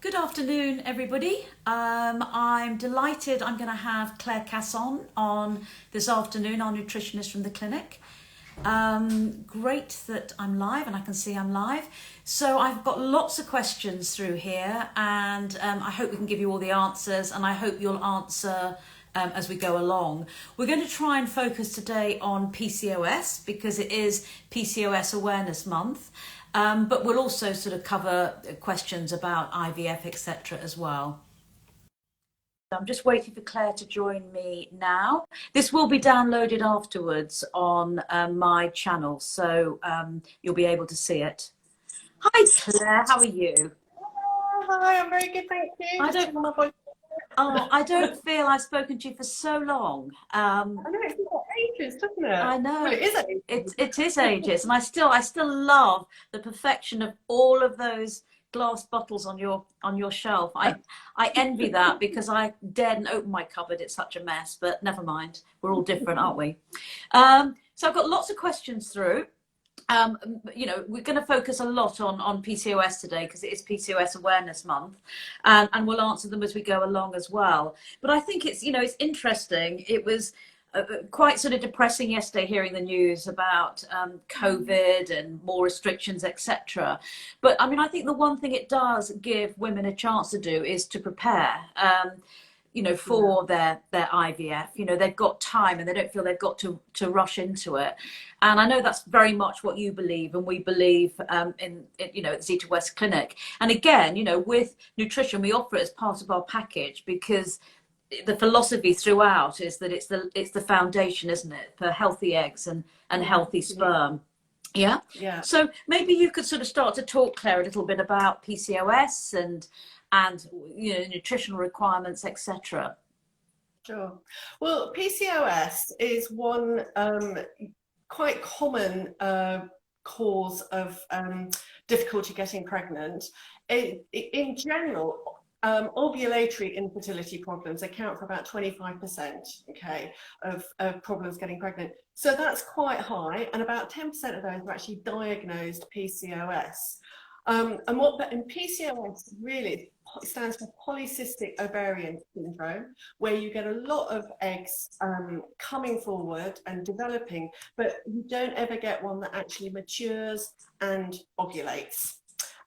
Good afternoon, everybody. I'm delighted I'm going to have Claire Casson on this afternoon, our nutritionist from the clinic. Great that I'm live and I can see I'm live. So I've got lots of questions through here and I hope we can give you all the answers and I hope you'll answer as we go along. We're going to try and focus today on PCOS because it is PCOS Awareness Month. But we'll also sort of cover questions about IVF, etc. as well. I'm just waiting for Claire to join me now. This will be downloaded afterwards on my channel, so you'll be able to see it. Hi Claire, how are you? Hi, I'm very good, thank you. I don't, I don't feel I've spoken to you for so long. I know it's got ages, doesn't it? I know Well, it is it is ages, and I still love the perfection of all of those glass bottles on your shelf. I envy that because I daren't open my cupboard. It's such a mess, but never mind. We're all different, aren't we? So I've got lots of questions through. We're going to focus a lot on PCOS today because it is PCOS Awareness Month, and we'll answer them as we go along as well. But I think it's interesting. It was quite sort of depressing yesterday hearing the news about COVID and more restrictions, etc. But I mean, I think the one thing it does give women a chance to do is to prepare. For their IVF, they've got time and they don't feel they've got to rush into it. And I know that's very much what you believe and we believe in at the Zeta West Clinic. And again, with nutrition, we offer it as part of our package because the philosophy throughout is that it's the foundation, isn't it, for healthy eggs and healthy sperm. Yeah. Yeah. So maybe you could sort of start to talk, Claire, a little bit about PCOS and nutritional requirements, etc. Sure. Well, PCOS is one quite common cause of difficulty getting pregnant. In general, ovulatory infertility problems account for about 25%, okay, of problems getting pregnant. So that's quite high, and about 10% of those are actually diagnosed PCOS. And PCOS really stands for polycystic ovarian syndrome, where you get a lot of eggs coming forward and developing, but you don't ever get one that actually matures and ovulates.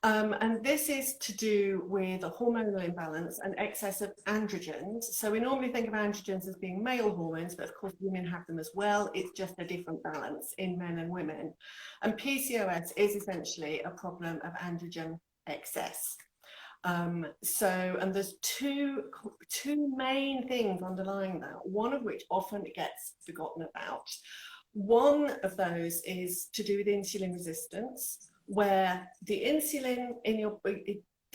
And this is to do with a hormonal imbalance and excess of androgens. So we normally think of androgens as being male hormones, but of course women have them as well. It's just a different balance in men and women. And PCOS is essentially a problem of androgen excess. And there's two main things underlying that, one of which often gets forgotten about. One of those is to do with insulin resistance, where the insulin in your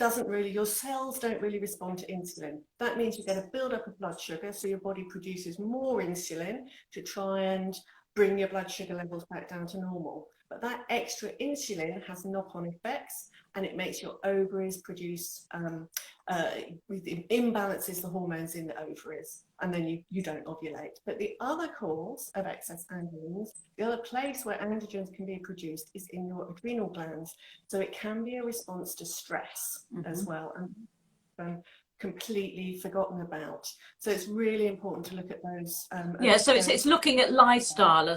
your cells don't really respond to insulin. That means you get a buildup of blood sugar, so your body produces more insulin to try and bring your blood sugar levels back down to normal. But that extra insulin has knock-on effects, and it makes your ovaries produce imbalances the hormones in the ovaries, and then you don't ovulate. But the other cause of excess androgens, the other place where androgens can be produced, is in your adrenal glands. So it can be a response to stress as well, and completely forgotten about. So it's really important to look at those. So it's looking at lifestyle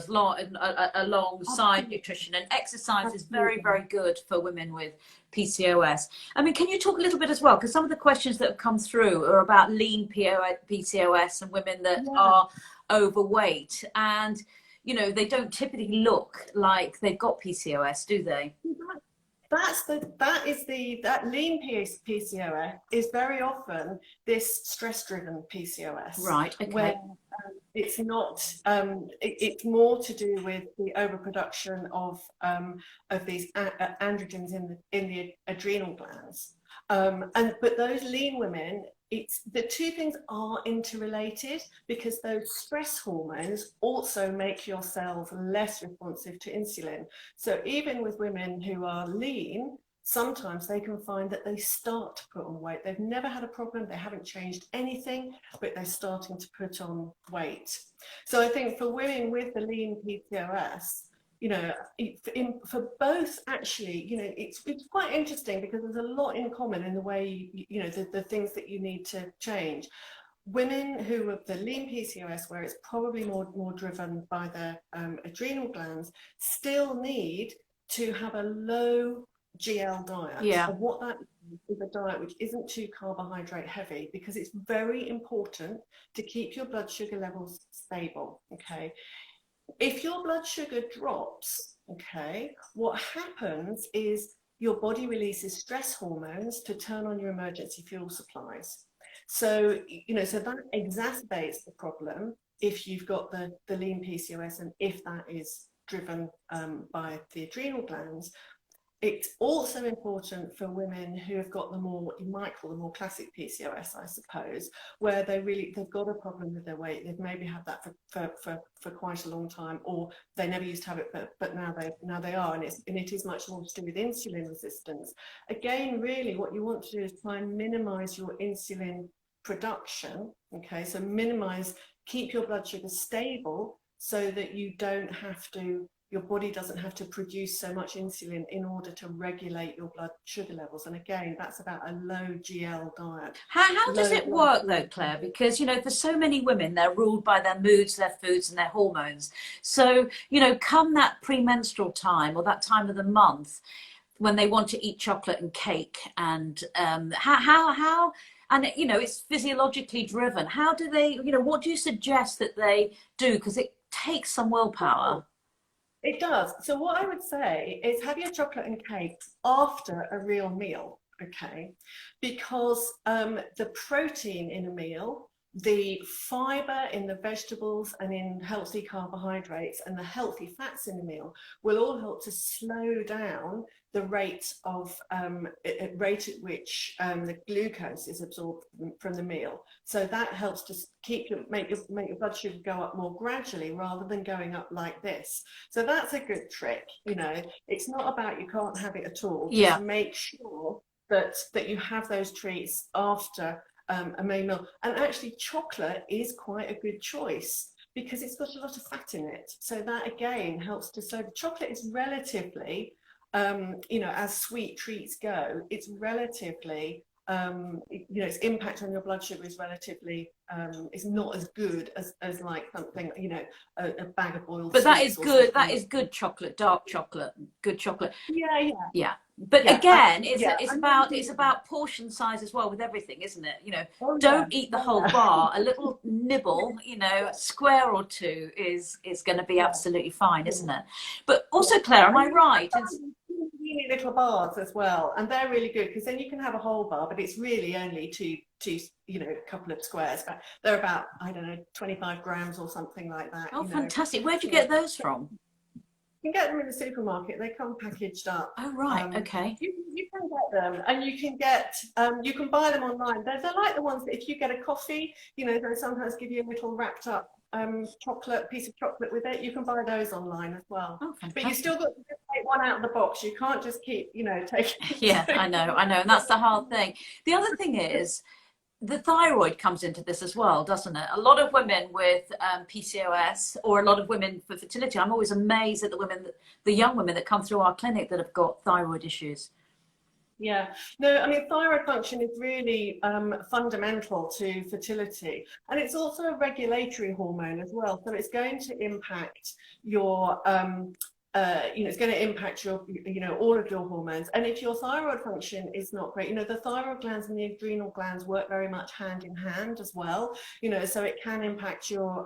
alongside nutrition, and exercise is very, very good for women with PCOS. I mean, can you talk a little bit as well, because some of the questions that have come through are about lean PCOS and women that are overweight, and they don't typically look like they've got PCOS, do they? That lean PCOS is very often this stress-driven PCOS, right? Okay. Where it's not. It's more to do with the overproduction of these androgens in the adrenal glands, but those lean women. The two things are interrelated because those stress hormones also make your cells less responsive to insulin. So even with women who are lean, sometimes they can find that they start to put on weight. They've never had a problem, they haven't changed anything, but they're starting to put on weight. So I think for women with the lean PCOS, you know, for both actually, you know, it's quite interesting because there's a lot in common in the way, you know, the things that you need to change. Women who have the lean PCOS, where it's probably more driven by their adrenal glands, still need to have a low GL diet. Yeah. And what that is a diet which isn't too carbohydrate heavy, because it's very important to keep your blood sugar levels stable. Okay. If your blood sugar drops, okay, what happens is your body releases stress hormones to turn on your emergency fuel supplies. So, you know, so that exacerbates the problem if you've got the lean PCOS and if that is driven by the adrenal glands. It's also important for women who have got the more, you might call the more classic PCOS, I suppose, where they've got a problem with their weight. They've maybe had that for quite a long time, or they never used to have it, but now they are, and it is much more to do with insulin resistance. Again, really, what you want to do is try and minimize your insulin production. Okay, so keep your blood sugar stable so that you don't have to. Your body doesn't have to produce so much insulin in order to regulate your blood sugar levels. And again, that's about a low GL diet. How does it work though, Claire? Because, you know, for so many women, they're ruled by their moods, their foods and their hormones. So, you know, come that premenstrual time or that time of the month when they want to eat chocolate and cake, and how and, you know, it's physiologically driven. How do they, you know, what do you suggest that they do? Because it takes some willpower. It does. So what I would say is have your chocolate and cake after a real meal, okay? Because the protein in a meal, the fiber in the vegetables and in healthy carbohydrates and the healthy fats in the meal will all help to slow down the rate at which the glucose is absorbed from the meal. So that helps to make your blood sugar go up more gradually rather than going up like this. So that's a good trick. You know, it's not about you can't have it at all. Yeah. Just make sure that you have those treats after a main meal. And actually, chocolate is quite a good choice because it's got a lot of fat in it. So that again helps to. So the chocolate is relatively, you know, as sweet treats go, it's relatively, you know, its impact on your blood sugar is relatively, is not as good as like something, you know, a bag of boiled. But that is good. That is good chocolate, dark chocolate, good chocolate. Yeah. But again, it's about portion size as well with everything, isn't it? You know, don't eat the whole bar. A little nibble, you know, a square or two is going to be absolutely fine, isn't it? But also, Claire, am I right? Teeny little bars as well, and they're really good because then you can have a whole bar, but it's really only two, you know, a couple of squares, but they're about, I don't know, 25 grams or something like that. Oh, fantastic! Where'd you get those from? You can get them in the supermarket. They come packaged up. Oh, right. Okay. You can get them, and you can buy them online. They're like the ones that if you get a coffee, you know, they sometimes give you a little wrapped up piece of chocolate with it. You can buy those online as well. Oh, fantastic. But you still got to take one out of the box. You can't just keep, you know, taking. Yeah, I know, and that's the hard thing. The other thing is, the thyroid comes into this as well, doesn't it? A lot of women with PCOS, or a lot of women for fertility, I'm always amazed at the young women that come through our clinic that have got thyroid issues. Yeah, no, I mean, thyroid function is really fundamental to fertility, and it's also a regulatory hormone as well. So it's going to impact your you know, it's going to impact your, you know, all of your hormones. And if your thyroid function is not great, you know, the thyroid glands and the adrenal glands work very much hand in hand as well, you know, so it can impact your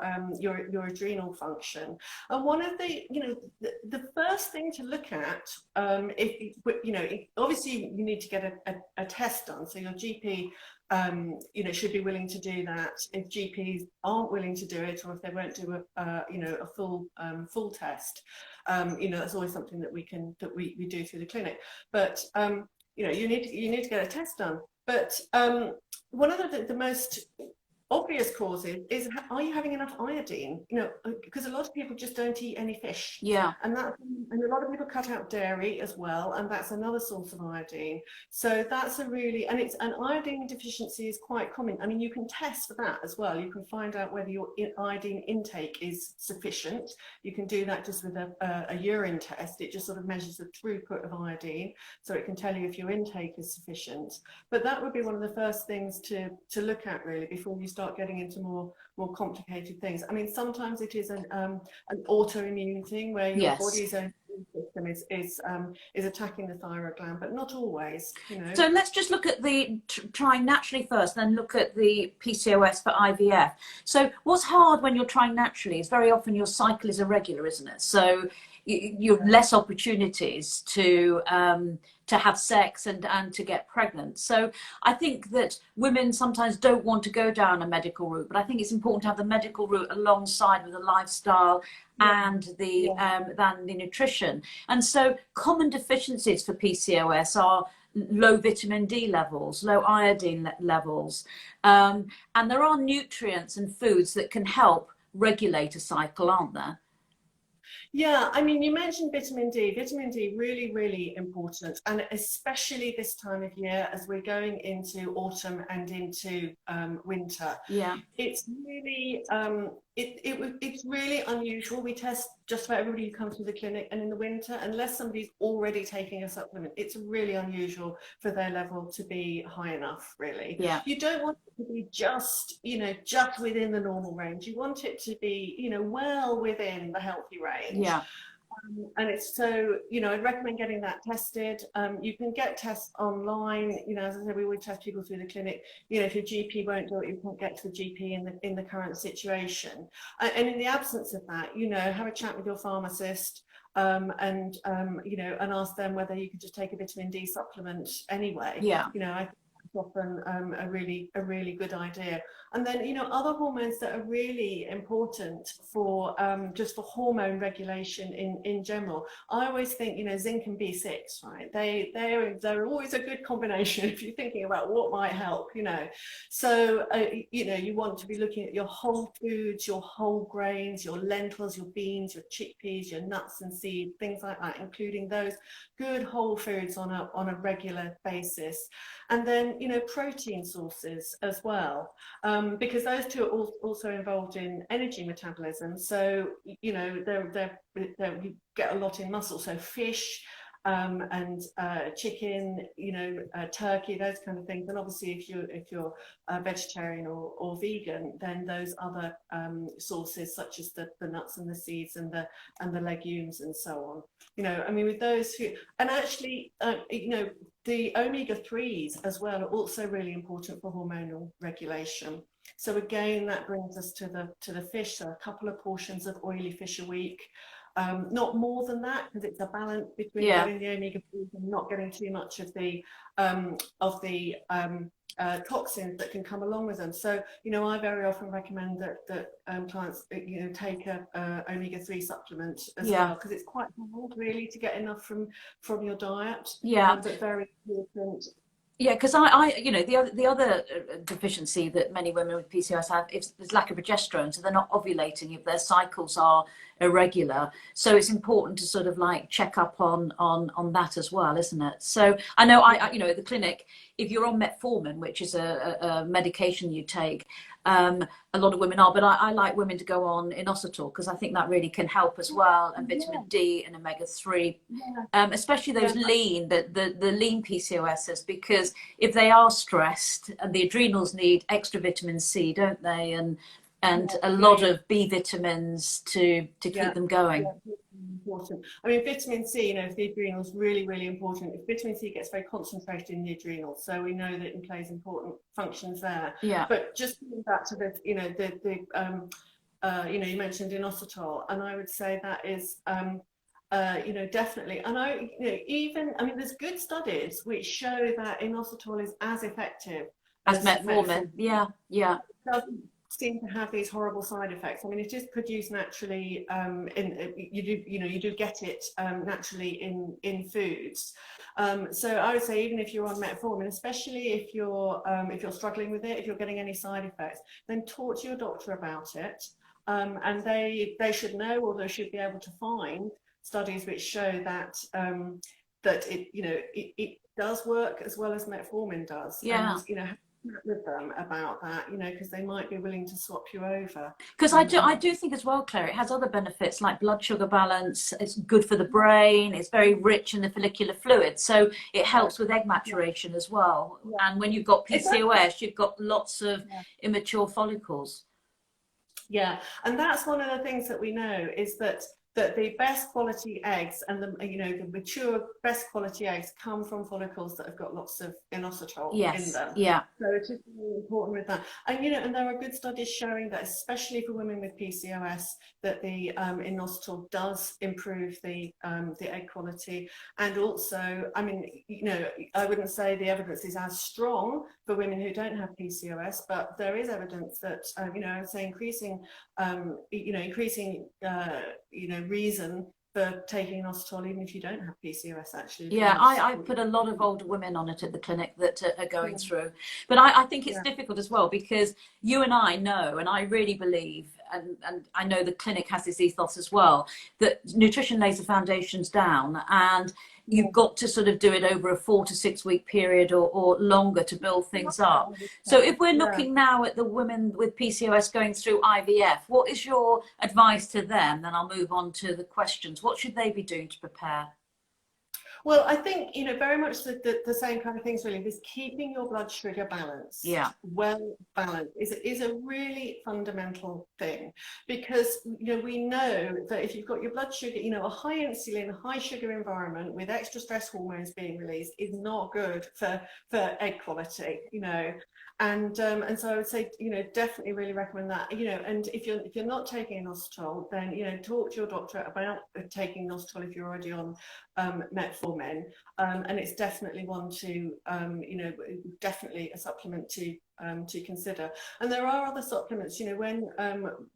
adrenal function. And one of the, you know, the first thing to look at, if you know, obviously you need to get a test done. So your GP, you know, should be willing to do that. If GPs aren't willing to do it, or if they won't do you know, a full test, you know, that's always something that we do through the clinic. But you know, you need to get a test done. But one of the most obvious causes is, are you having enough iodine? You know, because a lot of people just don't eat any fish. Yeah. And a lot of people cut out dairy as well, and that's another source of iodine. So that's an iodine deficiency is quite common. I mean, you can test for that as well. You can find out whether your iodine intake is sufficient. You can do that just with a urine test. It just sort of measures the throughput of iodine, so it can tell you if your intake is sufficient. But that would be one of the first things to look at, really, before you start getting into more complicated things. I mean, sometimes it is an autoimmune thing where your body's own system is attacking the thyroid gland, but not always, you know. So let's just look at the trying naturally first, then look at the PCOS for IVF. So what's hard when you're trying naturally is very often your cycle is irregular, isn't it? So you have less opportunities to have sex and to get pregnant. So I think that women sometimes don't want to go down a medical route, but I think it's important to have the medical route alongside with the lifestyle and the than the nutrition. And so common deficiencies for PCOS are low vitamin D levels, low iodine levels, and there are nutrients and foods that can help regulate a cycle, aren't there? Yeah, I mean, you mentioned vitamin D. Vitamin D really, really important, and especially this time of year as we're going into autumn and into winter. Yeah, it's really it's really unusual. We test just about everybody who comes to the clinic, and in the winter, unless somebody's already taking a supplement, it's really unusual for their level to be high enough, really. yeah. You don't want it to be just, you know, just within the normal range. You want it to be, you know, well within the healthy range. Yeah. And it's so, you know, I'd recommend getting that tested. You can get tests online. You know, as I said, we always test people through the clinic. You know, if your GP won't do it, you can't get to the GP in the current situation. And in the absence of that, you know, have a chat with your pharmacist, and you know, and ask them whether you could just take a vitamin D supplement anyway. Yeah. You know, I think it's often a really good idea. And then, you know, other hormones that are really important for just for hormone regulation in general. I always think, you know, zinc and B6, right? They're always a good combination if you're thinking about what might help, you know. So you know, you want to be looking at your whole foods, your whole grains, your lentils, your beans, your chickpeas, your nuts and seeds, things like that, including those good whole foods on a regular basis. And then, you know, protein sources as well. Because those two are also involved in energy metabolism. So, you know, you get a lot in muscle. So fish and chicken, you know, turkey, those kind of things. And obviously, if you're a vegetarian or vegan, then those other sources, such as the nuts and the seeds and the legumes and so on. You know, I mean, with those who, and actually, you know, the omega-3s as well are also really important for hormonal regulation. So again, that brings us to the fish. So a couple of portions of oily fish a week, not more than that, because it's a balance between getting the omega-3s and not getting too much of the toxins that can come along with them. So, you know, I very often recommend that clients, you know, take a omega-3 supplement as well, because it's quite hard really to get enough from your diet. But very important. Yeah, because I, you know, the other deficiency that many women with PCOS have is lack of progesterone, so they're not ovulating if their cycles are irregular. So it's important to sort of like check up on that as well, isn't it? So I know you know, at the clinic, if you're on metformin, which is a medication you take, a lot of women are, but I like women to go on inositol because I think that really can help as well, and vitamin D and omega-3, especially those lean, the lean PCOSs, because if they are stressed, and the adrenals need extra vitamin C, don't they, and a lot of B vitamins to keep them going. Important. I mean, vitamin C, you know, the adrenals, really, really important. If vitamin C gets very concentrated in the adrenals, so we know that it plays important functions there. But just coming back to the, you know, you know, you mentioned inositol, and I would say that is, you know, definitely. And you know, even, I mean, there's good studies which show that inositol is as effective as metformin. It doesn't seem to have these horrible side effects. I mean, it is produced naturally. You do get it naturally in foods, So I would say even if you're on metformin, especially if you're struggling with it, if you're getting any side effects, then talk to your doctor about it. And they should know, or they should be able to find studies which show that that it does work as well as metformin does. Yeah. And with them about that, because they might be willing to swap you over. Because I do think as well, Claire, it has other benefits like blood sugar balance. It's good for the brain. It's very rich in the follicular fluid, so it helps with egg maturation as well. And when you've got PCOS, you've got lots of immature follicles. Yeah, and that's one of the things that we know is that the best quality eggs and the mature best quality eggs come from follicles that have got lots of inositol in them. Yeah. So it is really important with that. And and there are good studies showing that, especially for women with PCOS, that the inositol does improve the egg quality. And also, I mean, I wouldn't say the evidence is as strong for women who don't have PCOS, but there is evidence that I would say increasing reason for taking inositol even if you don't have PCOS actually. Yeah, I put a lot of older women on it at the clinic that are going through. But I think it's difficult as well, because you and I know, and I really believe, and I know the clinic has this ethos as well, that nutrition lays the foundations down, and you've got to sort of do it over a 4 to 6 week period or longer to build things up. So if we're looking now at the women with PCOS going through IVF, what is your advice to them? Then I'll move on to the questions. What should they be doing to prepare? Well, I think, very much the same kind of things really, is keeping your blood sugar balanced. Yeah. Well balanced is a really fundamental thing, because, we know that if you've got your blood sugar, a high insulin, high sugar environment with extra stress hormones being released is not good for egg quality, And so I would say, definitely really recommend that, and if you're not taking inositol, then, talk to your doctor about taking inositol if you're already on metformin, and it's definitely one to, definitely a supplement to consider. And there are other supplements, when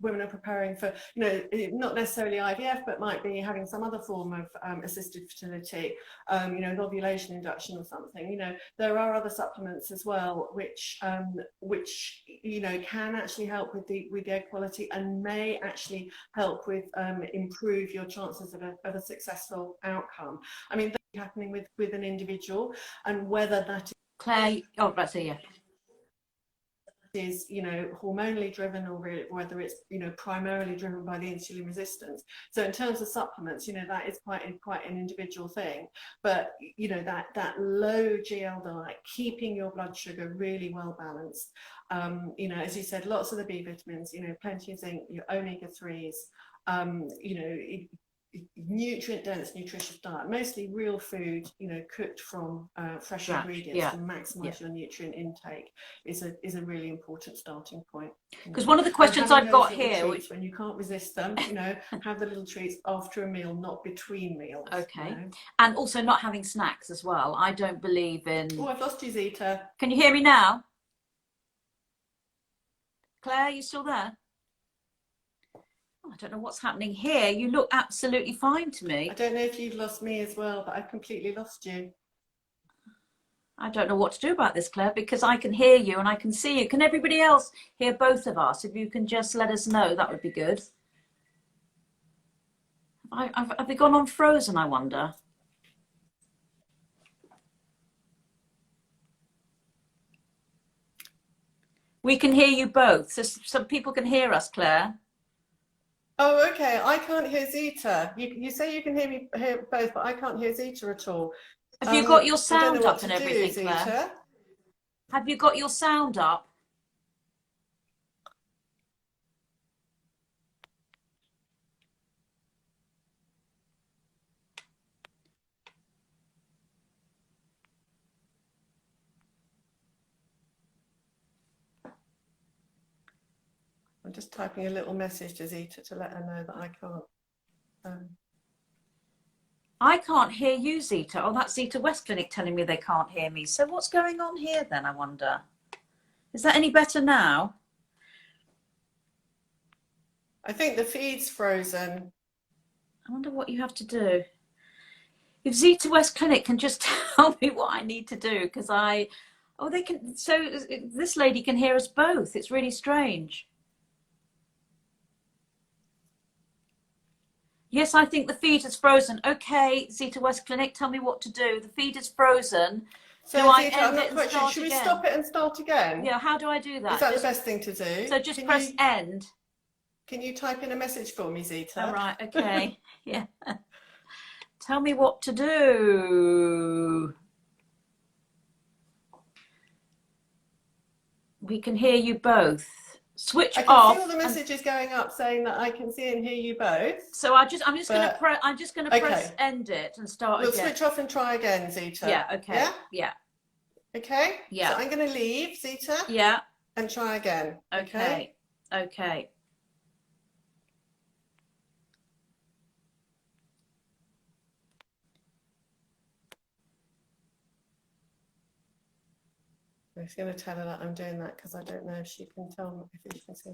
women are preparing for, not necessarily IVF, but might be having some other form of assisted fertility, ovulation induction or something. There are other supplements as well, which can actually help with the egg quality, and may actually help with improve your chances of a successful outcome. I mean, that's happening with an individual, and whether that is Claire, that's it, yeah. Is hormonally driven, or whether it's primarily driven by the insulin resistance. So in terms of supplements, that is quite an individual thing, but that low GL diet, keeping your blood sugar really well balanced, as you said, lots of the B vitamins, plenty of zinc, your omega-3s, nutrient dense, nutritious diet, mostly real food, cooked from fresh ingredients, to maximize your nutrient intake is a really important starting point. Because one of the questions I've got here, which when you can't resist them, have the little treats after a meal, not between meals. Okay. And also not having snacks as well. I don't believe in... Oh, I've lost you, Zita. Can you hear me now? Claire, you still there? I don't know what's happening here. You look absolutely fine to me. I don't know if you've lost me as well, but I've completely lost you. I don't know what to do about this, Claire, because I can hear you and I can see you. Can everybody else hear both of us? If you can just let us know, that would be good. Have we gone on frozen, I wonder? We can hear you both. So some people can hear us, Claire. Oh, okay. I can't hear Zita. You say you can hear both, but I can't hear Zita at all. Have you got your sound up and everything, Zita? Claire? Have you got your sound up? I'm just typing a little message to Zita to let her know that I can't. I can't hear you, Zita. Oh, that's Zita West Clinic telling me they can't hear me. So what's going on here then, I wonder? Is that any better now? I think the feed's frozen. I wonder what you have to do. If Zeta West Clinic can just tell me what I need to do, because oh, they can, so this lady can hear us both. It's really strange. Yes, I think the feed is frozen. Okay, Zeta West Clinic, tell me what to do. The feed is frozen. So Do I Zeta, end I'm not it and quite sure. start Should we again? stop it and start again? Yeah, how do I do that? Is that the best thing to do? So just press end. Can you type in a message for me, Zeta? All right, okay. Yeah. Tell me what to do. We can hear you both. Switch I can off. see all the messages going up saying that I can see and hear you both. So I'm just going to press Okay. end it and start We'll again. switch off and try again, Zeta. Yeah, okay. Yeah? Yeah. Okay? Yeah. So I'm going to leave, Zeta. Yeah. And try again. Okay. Okay. I'm just going to tell her that I'm doing that because I don't know if she can tell me if she can see.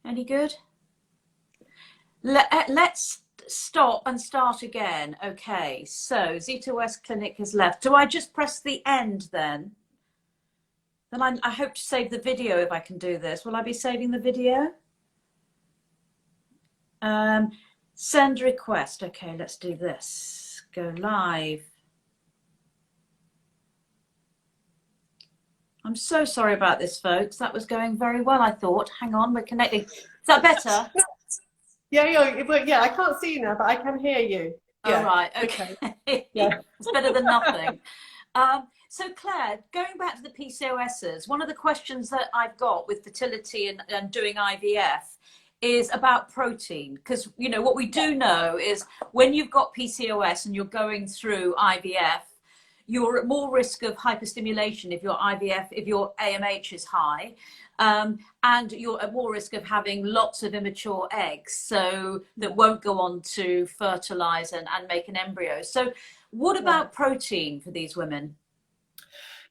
Any good? Let's stop and start again. Okay, so Zeta West Clinic has left. Do I just press the end then? Then I hope to save the video if I can do this. Will I be saving the video? Send request. Okay, let's do this. Go live. I'm so sorry about this, folks. That was going very well, I thought. Hang on, we're connecting. Is that better? Yeah, I can't see you now, but I can hear you. Yeah. All right, okay. Yeah. It's better than nothing. So Claire, going back to the PCOSs, one of the questions that I've got with fertility and doing IVF is about protein. Because, you know, what we do know is when you've got PCOS and you're going through IVF, you're at more risk of hyperstimulation if your AMH is high, and you're at more risk of having lots of immature eggs, so that won't go on to fertilize and make an embryo. So what about protein for these women?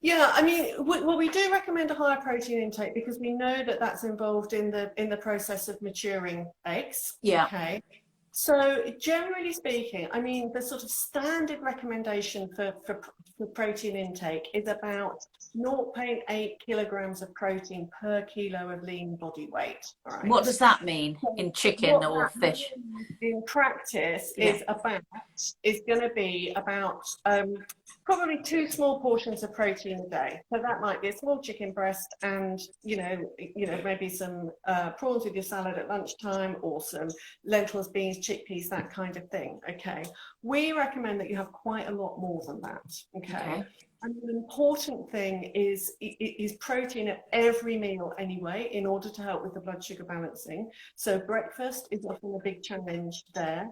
Yeah, I mean, well, we do recommend a higher protein intake because we know that that's involved in the process of maturing eggs. Yeah. Okay. So generally speaking, I mean, the sort of standard recommendation for protein intake is about 0.8 kilograms of protein per kilo of lean body weight. Right? What does that mean in chicken or fish? In practice, is going to be about probably 2 small portions of protein a day. So that might be a small chicken breast and, you know, maybe some prawns with your salad at lunchtime, or some lentils, beans, chickpeas, that kind of thing. Okay. We recommend that you have quite a lot more than that. Okay. And the important thing is protein at every meal anyway, in order to help with the blood sugar balancing. So breakfast is often a big challenge there.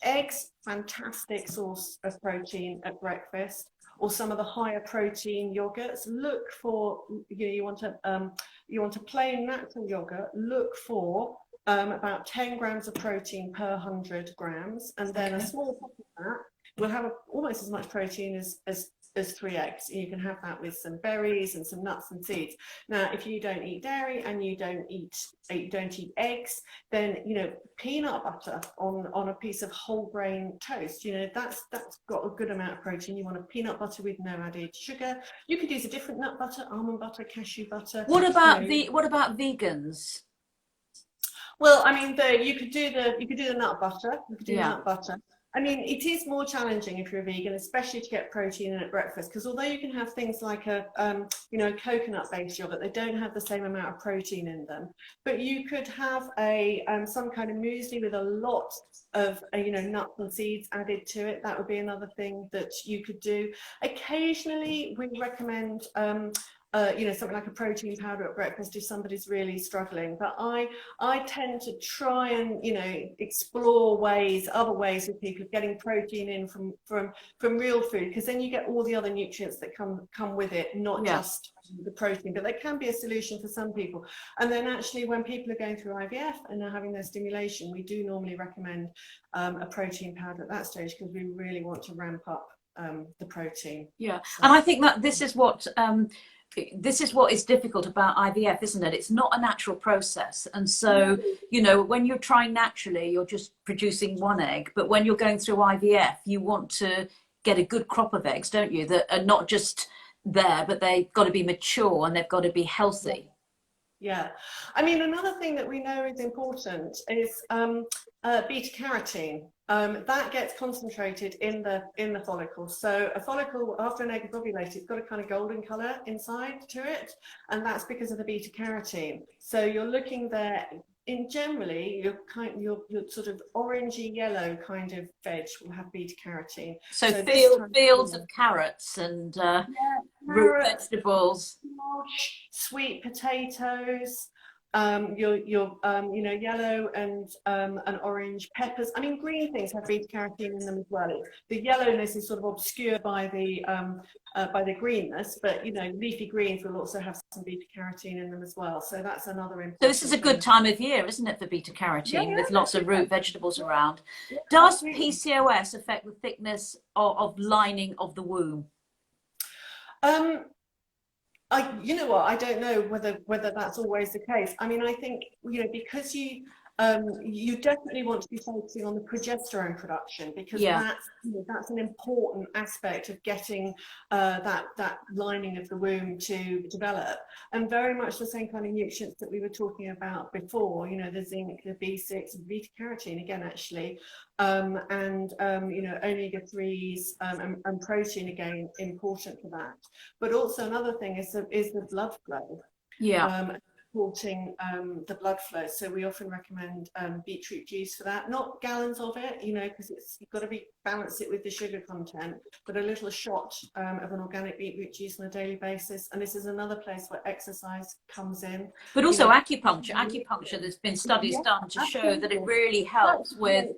Eggs, fantastic source of protein at breakfast, or some of the higher protein yogurts. Look for, you want a plain natural yogurt, look for about 10 grams of protein per 100 grams, and then a small pot of that will have almost as much protein as 3 eggs. You can have that with some berries and some nuts and seeds. Now, if you don't eat dairy and you don't eat eggs, then, you know, peanut butter on a piece of whole grain toast, you know, that's got a good amount of protein. You want a peanut butter with no added sugar. You could use a different nut butter, almond butter, cashew butter. What about vegans? Well, I mean, you could do the nut butter. You could do the nut butter. I mean, it is more challenging if you're a vegan, especially to get protein in at breakfast, because although you can have things like a coconut-based yogurt, they don't have the same amount of protein in them. But you could have some kind of muesli with a lot of nuts and seeds added to it. That would be another thing that you could do. Occasionally, we recommend something like a protein powder at breakfast if somebody's really struggling. But I tend to try and, explore other ways with people of getting protein in from real food, because then you get all the other nutrients that come with it, not just the protein. But there can be a solution for some people. And then actually, when people are going through IVF and are having their stimulation, we do normally recommend a protein powder at that stage, because we really want to ramp up the protein. Yeah, and I think that this is what this is what is difficult about IVF, isn't it? It's not a natural process. And so, you know, when you're trying naturally, you're just producing one egg. But when you're going through IVF, you want to get a good crop of eggs, don't you? That are not just there, but they've got to be mature and they've got to be healthy. Yeah, I mean, another thing that we know is important is beta carotene. That gets concentrated in the follicle. So a follicle, after an egg is ovulated, it's got a kind of golden color inside to it, and that's because of the beta carotene. So you're looking there. In generally, your sort of orangey yellow kind of veg will have beta carotene. So, So fields of carrots and root vegetables, sweet potatoes, your you know, yellow and orange peppers. I mean, green things have beta carotene in them as well. The yellowness is sort of obscured by the greenness, but you know, leafy greens will also have some beta carotene in them as well. So that's another important. So this is a good time of year, isn't it, for beta carotene, with lots of root vegetables around. Does PCOS affect the thickness of lining of the womb? You know what, I don't know whether that's always the case. I mean, I think, you know, because you definitely want to be focusing on the progesterone production, because that's, you know, that's an important aspect of getting that lining of the womb to develop, and very much the same kind of nutrients that we were talking about before, you know, the zinc, the B6, and beta carotene again, actually, you know, omega-3s and protein, again, important for that. But also another thing is the blood flow. Supporting the blood flow. So we often recommend beetroot juice for that. Not gallons of it, you know, because you've got to balance it with the sugar content, but a little shot of an organic beetroot juice on a daily basis. And this is another place where exercise comes in. But also acupuncture, there's been studies done to show that it really helps with...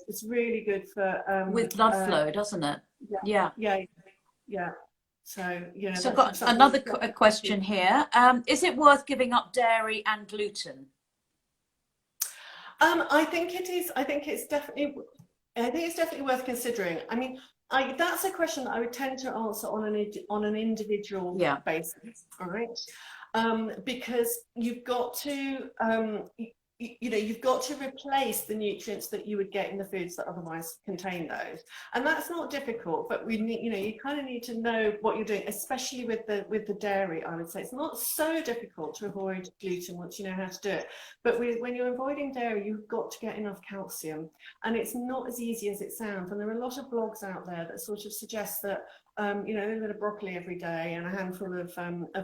It's really good for... with blood flow, doesn't it? Yeah. So, you know, so I've got another question here. Is it worth giving up dairy and gluten? I think it is. I think it's definitely worth considering. I mean, that's a question that I would tend to answer on an individual basis, all right? Because you've got to you know, you've got to replace the nutrients that you would get in the foods that otherwise contain those, and that's not difficult. But we need, you know, you kind of need to know what you're doing, especially with the dairy. I would say it's not so difficult to avoid gluten once you know how to do it. But when you're avoiding dairy, you've got to get enough calcium, and it's not as easy as it sounds. And there are a lot of blogs out there that sort of suggest that you know, a little bit of broccoli every day and a handful of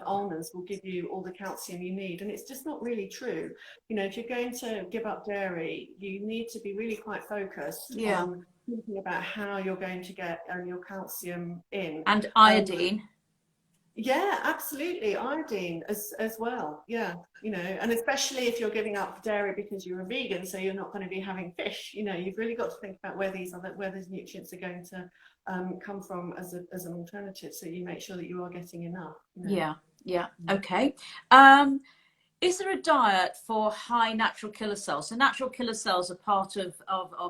almonds will give you all the calcium you need, and it's just not really true. You know, if you're going to give up dairy, you need to be really quite focused on thinking about how you're going to get your calcium in. And iodine. Yeah, absolutely, iodine as well. Yeah, you know, and especially if you're giving up dairy because you're a vegan, so you're not going to be having fish. You know, you've really got to think about where these nutrients are going to come from as an alternative, so you make sure that you are getting enough. You know? Yeah. Okay. Is there a diet for high natural killer cells? So natural killer cells are part of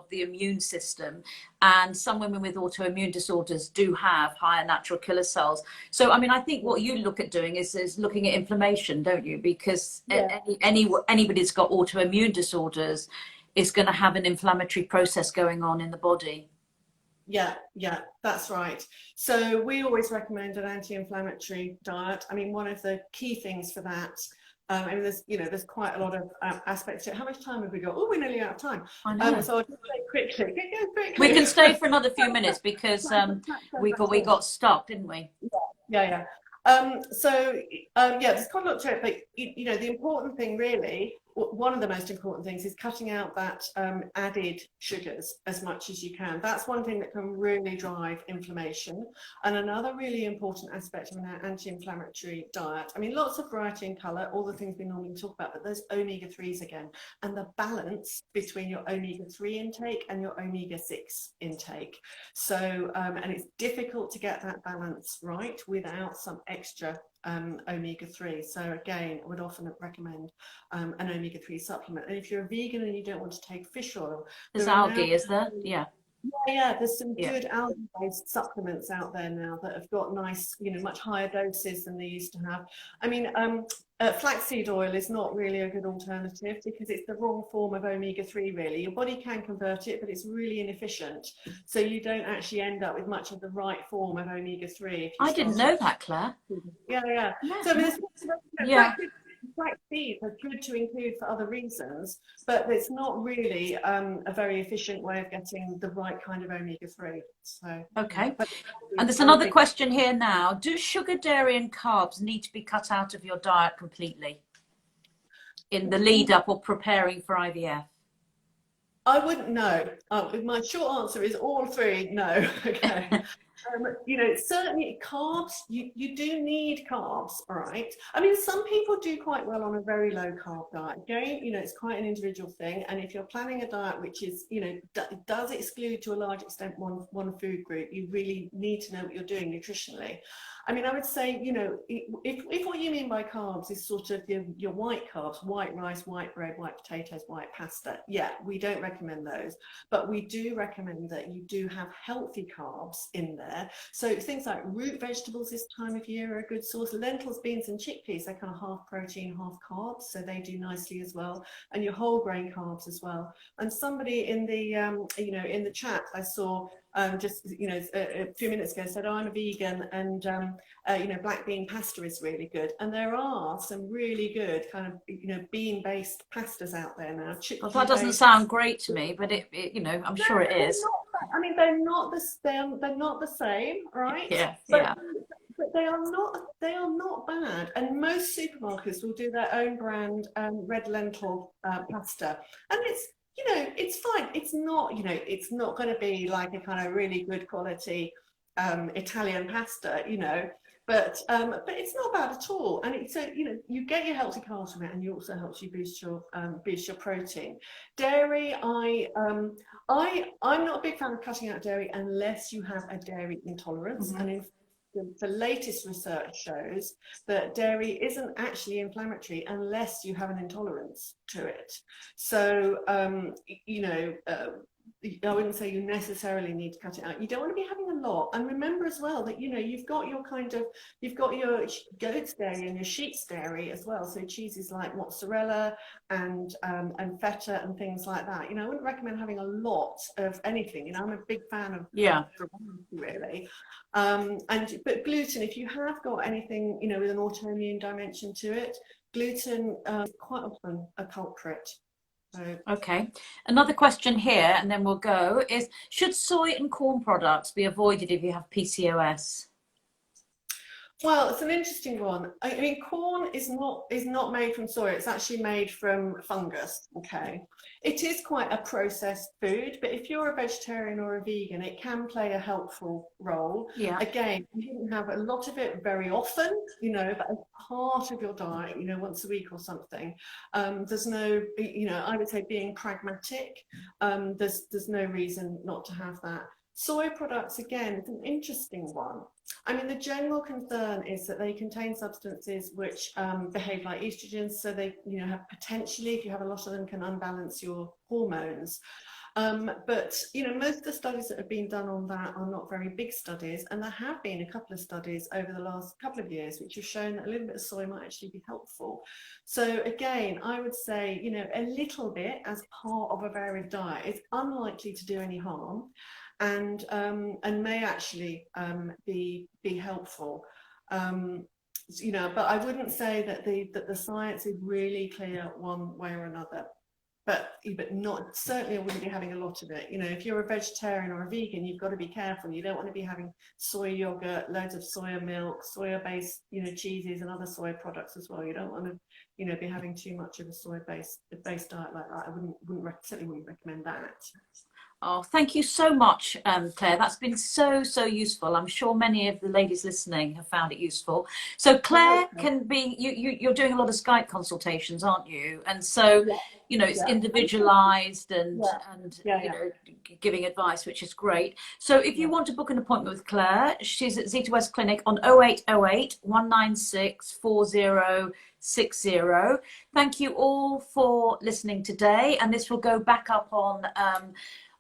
the immune system, and some women with autoimmune disorders do have higher natural killer cells. So, I mean, I think what you look at doing is looking at inflammation, don't you? Because anybody that's got autoimmune disorders is going to have an inflammatory process going on in the body. Yeah, that's right. So we always recommend an anti-inflammatory diet. I mean, one of the key things for that, I mean, there's quite a lot of aspects to it. How much time have we got? Oh, we're nearly out of time. I know. So I'll just say quickly. We can stay for another few minutes because we got stuck, didn't we? Yeah. There's quite a lot to it, but you know, the important thing really, one of the most important things is cutting out that added sugars as much as you can. That's one thing that can really drive inflammation. And another really important aspect of an anti-inflammatory diet, I mean, lots of variety in colour, all the things we normally talk about, but there's omega-3s again, and the balance between your omega-3 intake and your omega-6 intake. So, and it's difficult to get that balance right without some extra omega-3. So again, I would often recommend an omega-3 supplement. And if you're a vegan and you don't want to take fish oil, there's algae, is there? Yeah. Yeah, there's some Yeah. good algae-based supplements out there now that have got nice, much higher doses than they used to have. I mean, flaxseed oil is not really a good alternative because it's the wrong form of omega-3, really. Your body can convert it, but it's really inefficient. So you don't actually end up with much of the right form of omega-3 if you I didn't start know off. that, Claire. Yeah. Yeah. So I mean, Yeah. flax seeds are good to include for other reasons, but it's not really a very efficient way of getting the right kind of omega-3. So, Okay. but And there's another question here now. Do sugar, dairy and carbs need to be cut out of your diet completely in the lead up or preparing for IVF? I wouldn't know. My short answer is all three, no. Okay. Certainly carbs, you do need carbs, all right? I mean, some people do quite well on a very low carb diet. Again, it's quite an individual thing. And if you're planning a diet which is, does exclude to a large extent one food group, you really need to know what you're doing nutritionally. I mean, I would say, if what you mean by carbs is sort of your white carbs, white rice, white bread, white potatoes, white pasta, yeah, we don't recommend those. But we do recommend that you do have healthy carbs in there. So things like root vegetables this time of year are a good source. Lentils, beans and chickpeas, they're kind of half protein, half carbs, so they do nicely as well. And your whole grain carbs as well. And somebody in the, in the chat I saw just a few minutes ago said, oh, I'm a vegan and black bean pasta is really good. And there are some really good kind of bean based pastas out there now. Well, that doesn't sound great to me, but it I'm sure it is. I mean, they're not the same, right? Yeah. But they are not bad, and most supermarkets will do their own brand red lentil pasta, and it's fine. It's not going to be like a kind of really good quality Italian pasta, but it's not bad at all. And you get your healthy carbs from it, and it also helps you boost your protein. Dairy, I'm not a big fan of cutting out dairy unless you have a dairy intolerance, and in the latest research shows that dairy isn't actually inflammatory unless you have an intolerance to it. So, I wouldn't say you necessarily need to cut it out. You don't want to be having a lot. And remember as well that, you've got your goat's dairy and your sheep's dairy as well. So cheeses like mozzarella and feta and things like that. I wouldn't recommend having a lot of anything. I'm a big fan of really. But gluten, if you have got anything, with an autoimmune dimension to it, gluten is quite often a culprit. Okay. Another question here, and then we'll go, is should soy and corn products be avoided if you have PCOS? Well, it's an interesting one. I mean, corn is not made from soy. It's actually made from fungus. Okay, it is quite a processed food, but if you're a vegetarian or a vegan, it can play a helpful role. Yeah. Again, you can have a lot of it very often, but as part of your diet, once a week or something. There's no, I would say being pragmatic. There's no reason not to have that. Soy products, again, is an interesting one. I mean, the general concern is that they contain substances which behave like estrogens, so they, have potentially, if you have a lot of them, can unbalance your hormones. But most of the studies that have been done on that are not very big studies, and there have been a couple of studies over the last couple of years which have shown that a little bit of soy might actually be helpful. So again, I would say, a little bit as part of a varied diet is unlikely to do any harm. And may actually be helpful, but I wouldn't say that the science is really clear one way or another. But certainly I wouldn't be having a lot of it. If you're a vegetarian or a vegan, you've got to be careful. You don't want to be having soy yogurt, loads of soya milk, soya-based, cheeses and other soy products as well. You don't want to, be having too much of a soy-based diet like that. I certainly wouldn't recommend that. Oh, thank you so much, Claire. That's been so useful. I'm sure many of the ladies listening have found it useful. So Claire can be, you're doing a lot of Skype consultations, aren't you? And so, it's individualized and giving advice, which is great. So if you want to book an appointment with Claire, she's at Zeta West Clinic on 0808 196 4060. Thank you all for listening today. And this will go back up on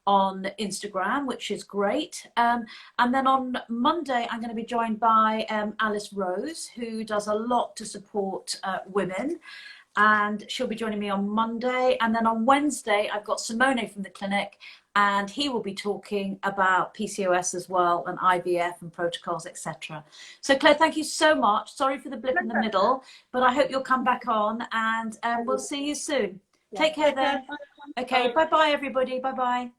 on Instagram, which is great. And then on Monday, I'm going to be joined by Alice Rose, who does a lot to support women. And she'll be joining me on Monday. And then on Wednesday, I've got Simone from the clinic, and he will be talking about PCOS as well, and IVF and protocols, etc. So Claire, thank you so much. Sorry for the blip in the middle, but I hope you'll come back on, and we'll see you soon. Take care then. Okay, bye-bye everybody. Bye-bye.